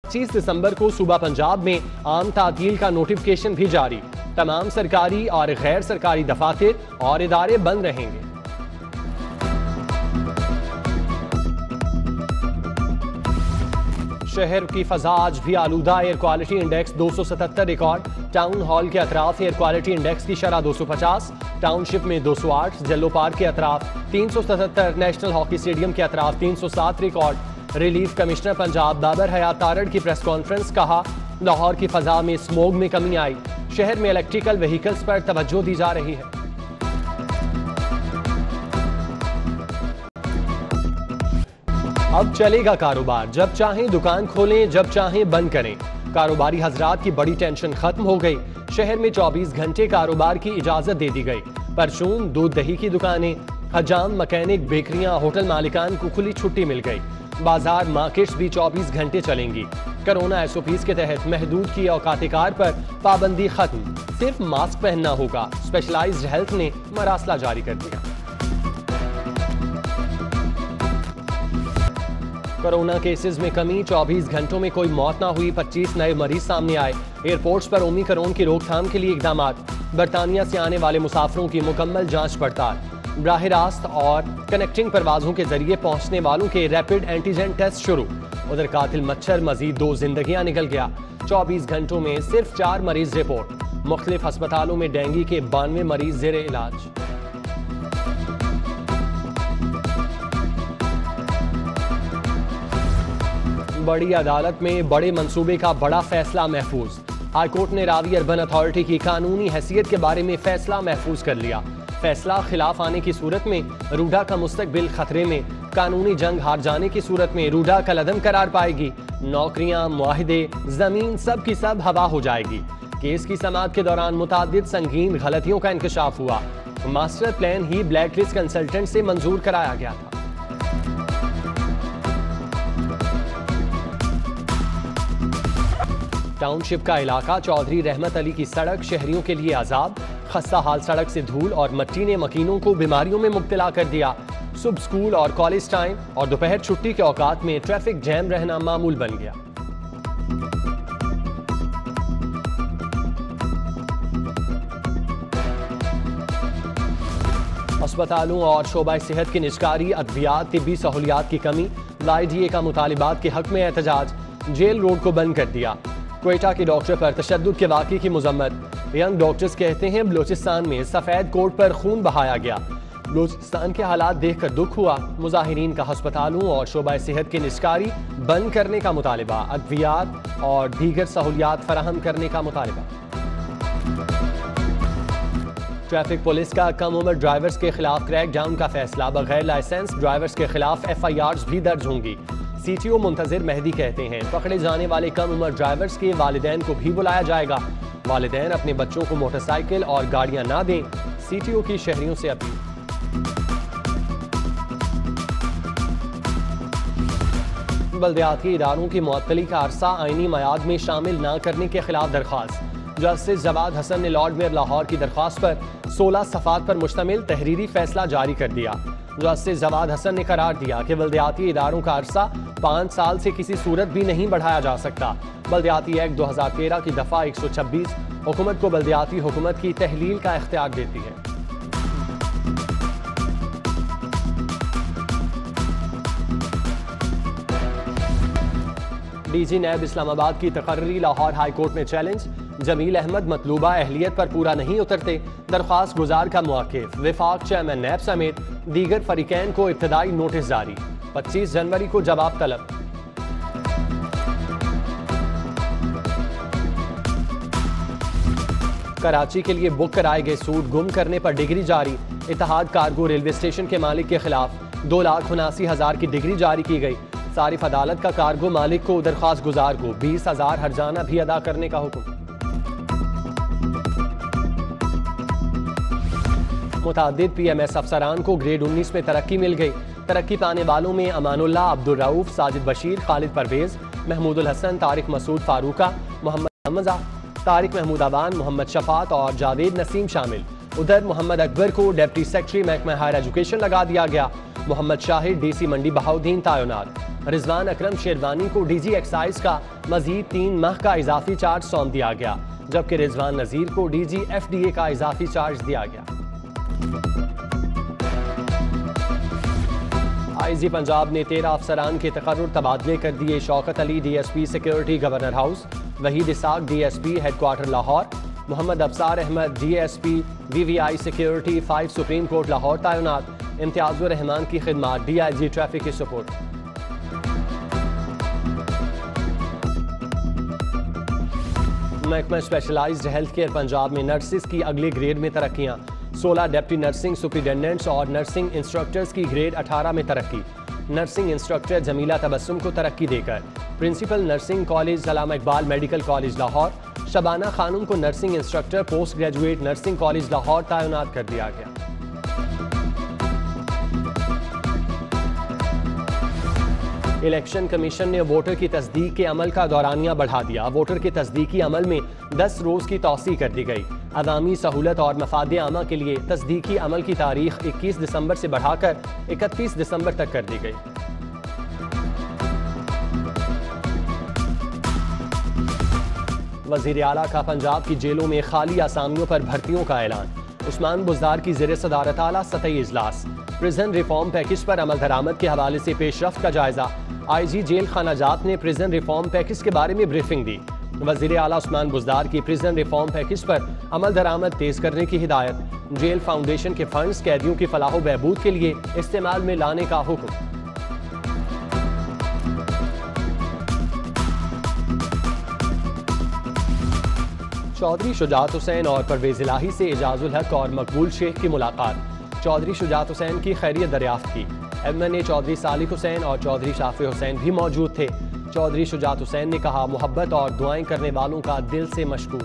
25 दिसंबर को सूबा पंजाब में आम तातील का नोटिफिकेशन भी जारी। तमाम सरकारी और गैर सरकारी दफातर और इदारे बंद रहेंगे। शहर की फजा आज भी आलूदा। Air quality index 277 record. Town hall के अतराफ एयर क्वालिटी इंडेक्स की शरह 250, टाउनशिप में 208, जल्लो पार्क के अतराफ 377, नेशनल हॉकी स्टेडियम के अतराफ 307 record. Relief commissioner Punjab Babar Hayat Tarar की प्रेस कॉन्फ्रेंस। कहा, लाहौर की फजा में स्मोग में कमी आई। शहर में इलेक्ट्रिकल व्हीकल्स पर तवज्जो दी जा रही है। अब चलेगा कारोबार। जब चाहें दुकान खोलें, जब चाहें बंद करें। कारोबारी हजरात की बड़ी टेंशन खत्म हो गई। शहर में 24 घंटे कारोबार की इजाजत दे दी गई। परचून, दूध दही की दुकानें, हजाम, मैकेनिक, बेकरियां, होटल मालिकान को खुली छुट्टी मिल गई। बाजार, मार्केट्स भी 24 घंटे चलेंगी। कोरोना SOPs के तहत महदूद की औकात-ए-कार पर पाबंदी खत्म। सिर्फ मास्क पहनना होगा। स्पेशलाइज्ड हेल्थ ने मरासला जारी कर दिया। कोरोना केसेस में कमी। 24 घंटों में कोई मौत ना हुई। 25 नए मरीज सामने आए। एयरपोर्ट्स पर ओमिक्रॉन की रोकथाम के लिए इकदाम। बरतानिया से आने वाले मुसाफिरों की मुकम्मल जांच पड़ताल। बराह रास्त और कनेक्टिंग परवाजों के जरिए पहुंचने वालों के रैपिड एंटीजन टेस्ट शुरू। उधर कातिल मच्छर मजीद 2 जिंदगियां निकल गया। 24 घंटों में सिर्फ 4 मरीज रिपोर्ट। मुख्तलिफ अस्पतालों में डेंगू के 92 मरीज जेर इलाज। बड़ी अदालत में बड़े मंसूबे का बड़ा फैसला महफूज। हाईकोर्ट ने रावी अर्बन अथॉरिटी की कानूनी हैसियत के बारे में फैसला महफूज कर लिया। फैसला खिलाफ आने की सूरत में रूडा का मुस्तकबिल खतरे में। कानूनी जंग हार जाने की सूरत में रूडा कलअदम करार पाएगी। नौकरियां, मुआहिदे, जमीन सब की सब हवा हो जाएगी। केस की समाअत के दौरान मुतादिद संगीन गलतियों का इंकशाफ हुआ। मास्टर प्लान ही ब्लैक लिस्ट कंसल्टेंट से मंजूर कराया गया था। टाउनशिप का इलाका चौधरी रहमत अली की सड़क शहरियों के लिए अजाब। खस्ता हाल सड़क से धूल और मट्टी ने मकीनों को बीमारियों में मुब्तला कर दिया। सुबह स्कूल और कॉलेज टाइम और दोपहर छुट्टी के औकात में ट्रैफिक जैम रहना मामूल बन गया। अस्पतालों और शोबा सेहत की निजकारी, अद्वियात, तिब्बी सहूलियात की कमी, लाइडीए का मुतालिबात के हक में एहतजाज। जेल रोड को बंद कर दिया। क्वेटा के डॉक्टर पर तशद्दुद के वाक़े की मुज़म्मत। यंग डॉक्टर्स कहते हैं बलोचिस्तान में सफ़ेद कोट पर खून बहाया गया। बलोचिस्तान के हालात देखकर दुख हुआ। मुजाहिरीन का अस्पतालों और शोबा सेहत की निजकारी बंद करने का मुतालिबा। अद्वियात और दीगर सहूलियात फराहम करने का मुतालिबा। ट्रैफिक पुलिस का कम उम्र ड्राइवर्स के खिलाफ क्रैकडाउन का फैसला। बगैर लाइसेंस ड्राइवर्स के खिलाफ FIRs भी दर्ज होंगी। CTO मुंतजिर मेहदी कहते हैं पकड़े जाने वाले कम उम्र ड्राइवर्स के वालिदैन को भी बुलाया जाएगा। वालिदैन अपने बच्चों को मोटरसाइकिल और गाड़ियां ना दें। CTO की शहरियों से अपील। बल्दियाती इदारों की मुअत्तली का अरसा आईनी मयाद में शामिल न करने के खिलाफ दरख्वास्त। जस्टिस जवाद हसन ने लॉर्ड मेयर लाहौर की दरख्वास्त पर 16 सफ़ात पर मुश्तमिल तहरीरी फैसला जारी कर दिया। जस्टिस जवाद हसन ने करार दिया कि बल्दियाती इदारों का अरसा 5 साल से किसी सूरत भी नहीं बढ़ाया जा सकता। बल्दियाती एक्ट 2013 की दफ़ा 126 हुकूमत को बल्दियाती हुकूमत की तहलील का इख्तियार देती है। DG नैब इस्लामाबाद की तकर्री लाहौर हाई कोर्ट में चैलेंज। जमील अहमद मतलूबा अहलियत पर पूरा नहीं उतरते। दरख्वास्त गुजार का मौक़िफ़। विफाक चेयरमैन नैब समेत दीगर फरीकैन को इब्तदाई नोटिस जारी। 25 जनवरी को जवाब तलब। कराची के लिए बुक कराए गए सूट गुम करने पर डिग्री जारी। इत्तेहाद कार्गो रेलवे स्टेशन के मालिक के खिलाफ 2,79,000 की डिग्री जारी की गई। सारिफ अदालत का कार्गो मालिक को दरख्वास्त गुजार को 20,000 हर्जाना भी अदा करने का हुक्म। मुतादिद PMS अफसरान को ग्रेड 19 में तरक्की मिल गई। तरक्की पाने वालों में अमानुल्लाह, अब्दुल रऊफ, साजिद बशीर, खालिद परवेज, महमूदुल हसन, तारिक मसूद फारूका, मोहम्मद हमजा, तारिक महमूद अबान, मोहम्मद शफात और जावेद नसीम शामिल। उधर मोहम्मद अकबर को डिप्टी सेक्रेटरी महकमा हायर एजुकेशन लगा दिया गया। मोहम्मद शाहिद डीसी मंडी बहाउद्दीन तैनात। रिजवान अकरम शेरवानी को डीजी एक्साइज का मजीद 3 माह का इजाफी चार्ज सौंप दिया गया, जबकि रिजवान नजीर को डीजी एफडीए का इजाफी चार्ज दिया गया। आईजी पंजाब ने 13 अफसरान के तकर्रुर तबादले कर दिए। Shaukat Ali DSP security governor house, Waheed Ishaq DSP headquarter Lahore, Mohammad Afsar Ahmed DSP VVI security 5 supreme court Lahore तैनात। इम्तियाजुर रहमान की खिदमत डीआईजी ट्रैफिक की सपोर्ट। महकमा स्पेशलाइज्ड हेल्थ केयर पंजाब में नर्सिस की अगले ग्रेड में तरक्कियां। 16 डिप्टी नर्सिंग सुपरिटेंडेंट्स और नर्सिंग इंस्ट्रक्टर्स की ग्रेड 18 में तरक्की। नर्सिंग इंस्ट्रक्टर जमीला तबस्सुम को तरक्की देकर प्रिंसिपल नर्सिंग कॉलेज अल्लामा इकबाल मेडिकल कॉलेज लाहौर, शबाना खानूम को nursing instructor post graduate nursing college Lahore तैनात कर दिया गया। इलेक्शन कमीशन ने वोटर की तस्दीक के अमल का दौरानिया बढ़ा दिया। वोटर के तस्दीकी अमल में 10 रोज की तौसी कर दी गई। अवामी सहूलत और मफाद आमा के लिए तस्दीकी अमल की तारीख 21 दिसंबर से बढ़ाकर 31 दिसंबर तक कर दी गई। वजीर आला का पंजाब की जेलों में खाली आसामियों पर भर्तियों का ऐलान। उस्मान बुज़दार की ज़ेर सदारत आला सतही इजलास। प्रिजन रिफॉर्म पैकेज पर अमल दरामद के हवाले से पेशरफ्त का जायजा। आईजी जेल खाना जात ने प्रिजन रिफॉर्म पैकेज के बारे में ब्रीफिंग दी। वजीर आला उस्मान बुज़दार की प्रिजन रिफॉर्म पैकेज पर अमल दरामद तेज करने की हिदायत। जेल फाउंडेशन के फंड्स कैदियों की फलाह व बहबूद के लिए इस्तेमाल में लाने का हुक्म। चौधरी शुजात हुसैन और परवेज इलाही से एजाजुल हक और मकबूल शेख की मुलाकात। चौधरी शुजात हुसैन की खैरियत दरियाफ्त की। एमएनए चौधरी सालिक हुसैन और चौधरी शाफी हुसैन भी मौजूद थे। चौधरी शुजात हुसैन ने कहा, मोहब्बत और दुआएं करने वालों का दिल से मशकूर।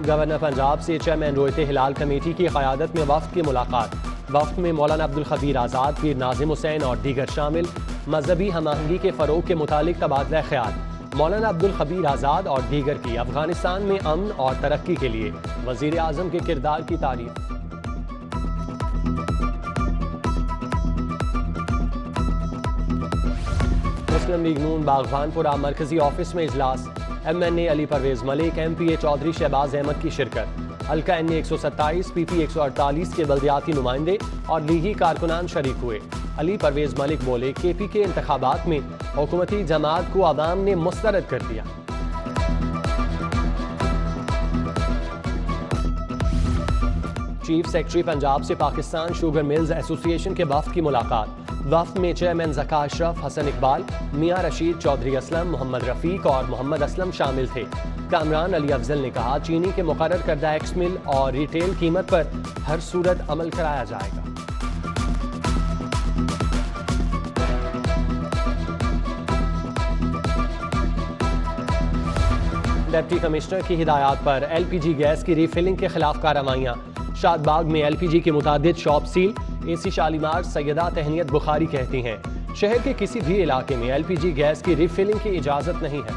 गवर्नर पंजाब से चेयरमैन रोयते हिलाल कमेटी की क़यादत में वफ्द की मुलाकात। वफ्द में मौलाना अब्दुल खबीर आज़ाद, पीर नाजिम हुसैन और दीगर शामिल। मजहबी हमआहंगी के फ़रोग के मुतालिक तबादला ख्याल। मौलाना अब्दुल खबीर आज़ाद और दीगर की अफगानिस्तान में अमन और तरक्की के लिए वज़ीर आज़म के किरदार की तारीफ। मुस्लिम लीग नून बागबानपुरा मरकजी ऑफिस में इजलास। एमएनए अली परवेज मलिक, एमपीए चौधरी शहबाज अहमद की शिरकत। हल्का एनए 127, पीपी 148 के बल्दियाती नुमाइंदे और लीगी कारकुनान शरीक हुए। अली परवेज मलिक बोले, केपी के इंतखाबात में हुकूमती जमात को आवाम ने मुस्तरद कर दिया। चीफ सेक्रेटरी पंजाब से पाकिस्तान शुगर मिल्स एसोसिएशन के वफ्द की मुलाकात। वफ्द में चेयरमैन ज़का अशरफ, हसन इकबाल, मियां रशीद, चौधरी असलम, मोहम्मद रफीक और मोहम्मद असलम शामिल थे। कामरान अली अफजल ने कहा, चीनी के मुकर्रर करदा एक्स मिल और रिटेल कीमत पर हर सूरत अमल कराया जाएगा। डिप्टी कमिश्नर की हिदायत पर एलपीजी गैस की रीफिलिंग के खिलाफ कार्रवाइयां। शादबाग में एलपीजी की मुतादिद shop seal. AC Shalimar Syeda Tahneet Bukhari कहती हैं, शहर के किसी भी इलाके में एलपीजी गैस की रीफिलिंग की इजाजत नहीं है।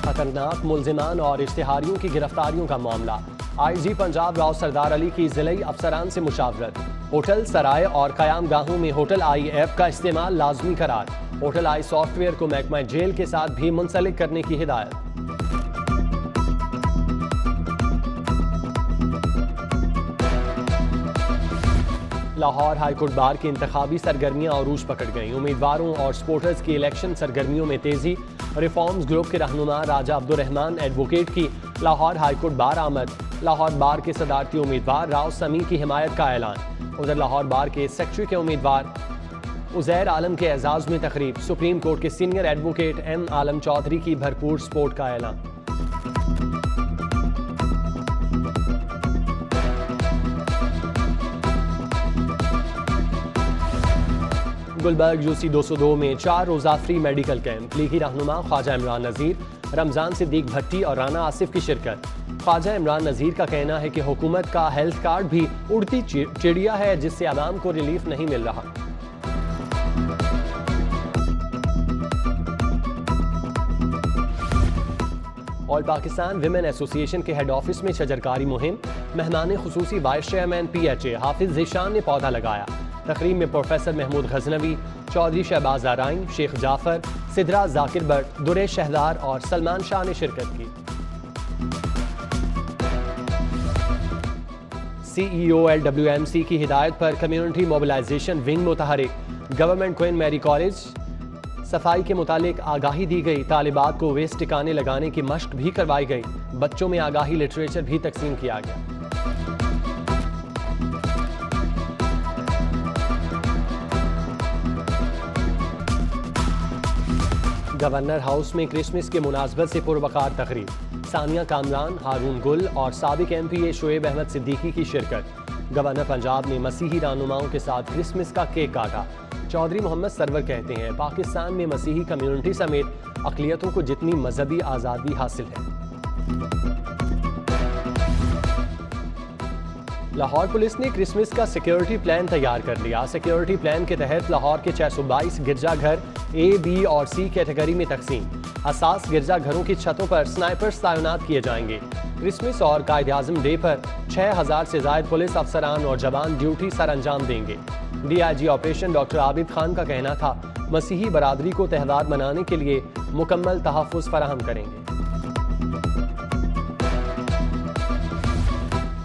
खतरनाक मुल्जिमान और इश्तिहारियों की गिरफ्तारियों का मामला। आईजी पंजाब राव सरदार अली की जिले अफसरान से मुशावरत। होटल, सराय और कयाम गाहों में होटल आई ऐप का इस्तेमाल लाजमी करार। होटल आई सॉफ्टवेयर को महकमा जेल के साथ भी मुंसलिक करने की हिदायत। लाहौर हाईकोर्ट बार की इंतखाबी सरगर्मियां अरूज पकड़ गईं। उम्मीदवारों और स्पोर्टर्स की इलेक्शन सरगर्मियों में तेजी। रिफॉर्म्स ग्रुप के रहनुमा राजा अब्दुर्रहमान एडवोकेट की लाहौर हाईकोर्ट बार आमद। लाहौर बार के सदारती उम्मीदवार राव समी की हिमायत का ऐलान। उधर लाहौर बार के सेक्रेटरी के उम्मीदवार उजैर आलम के एजाज में तकरीब। सुप्रीम कोर्ट के सीनियर एडवोकेट एम आलम चौधरी की भरपूर सपोर्ट का ऐलान। गुलबर्ग यूसी 202 में 4 रोजा फ्री मेडिकल कैंप। लीगी रहनुमा ख्वाजा इमरान नज़ीर, रमजान सिद्दीक भट्टी और राना आसिफ की शिरकत। ख्वाजा इमरान नज़ीर का कहना है कि हुकूमत का हेल्थ कार्ड भी उड़ती चिड़िया है, जिससे आवाम को रिलीफ नहीं मिल रहा। ऑल पाकिस्तान विमेन एसोसिएशन के हेड ऑफिस में शजरकारी मुहिम। मेहमान खुसूसी वाइस चेयरमैन PHA हाफिज ज़ीशान ने पौधा लगाया। तकरीब में प्रोफेसर महमूद गजनवी, चौधरी शहबाज आराइन, शेख जाफर, सिदरा जाकिर बट, दुरेश शहदार और सलमान शाह ने शिरकत की। CEO LWMC की हिदायत पर कम्युनिटी मोबिलाइजेशन विंग मुतहरिक। गवर्नमेंट क्वीन मैरी कॉलेज सफाई के मुतालिक आगाही दी गई। तालिबात को वेस्ट ठिकाने लगाने की मश्क भी करवाई गई। बच्चों में आगाही लिटरेचर भी तकसीम किया गया। गवर्नर हाउस में क्रिसमस के मुनासबत से पुरवकार तकरीब। सानिया कामरान, हारून गुल और साबिक MPA शोएब अहमद सिद्दीकी की शिरकत। गवर्नर पंजाब ने मसीही रहनुमाओं के साथ क्रिसमस का केक काटा। चौधरी मोहम्मद सरवर कहते हैं, पाकिस्तान में मसीही कम्युनिटी समेत अक़लियतों को जितनी मजहबी आज़ादी हासिल है। लाहौर पुलिस ने क्रिसमस का सिक्योरिटी प्लान तैयार कर लिया। सिक्योरिटी प्लान के तहत लाहौर के 622 गिरजाघर A, B और C कैटेगरी में तकसीम। हसास गिरजाघरों की छतों पर स्नाइपर्स तैनात किए जाएंगे। क्रिसमस और कायद-ए-आज़म डे पर 6000 से ज़ायद पुलिस अफसरान और जवान ड्यूटी सर अंजाम देंगे। DIG operation doctor Abid Khan का कहना था, मसीही बरादरी को त्यौहार मनाने के लिए मुकम्मल तहफ़्फ़ुज़ फराहम करेंगे।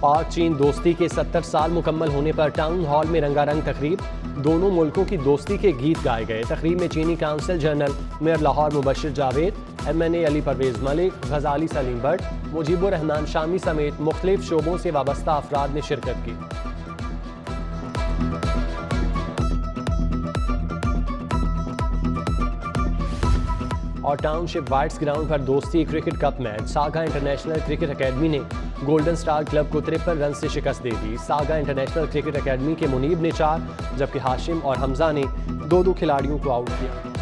पाक चीन दोस्ती के 70 साल मुकम्मल होने पर टाउन हॉल में रंगारंग तकरीब। दोनों मुल्कों की दोस्ती के गीत गाए गए। तकरीब में चीनी council general, mayor Lahore Mubashir Javed, MNA Ali Parvez Malik, Ghazali Saleem Butt, Mujibur Rehman Shami समेत मुख्तलिफ शोबों से वाबस्ता अफराद ने शिरकत की। और टाउनशिप वाइट्स ग्राउंड पर दोस्ती cricket cup match. Saga international cricket academy ने गोल्डन स्टार क्लब को 53 रन से शिकस्त दे दी। सागा इंटरनेशनल क्रिकेट अकेडमी के मुनीब ने 4 जबकि हाशिम और हमजा ने 2-2 खिलाड़ियों को आउट किया।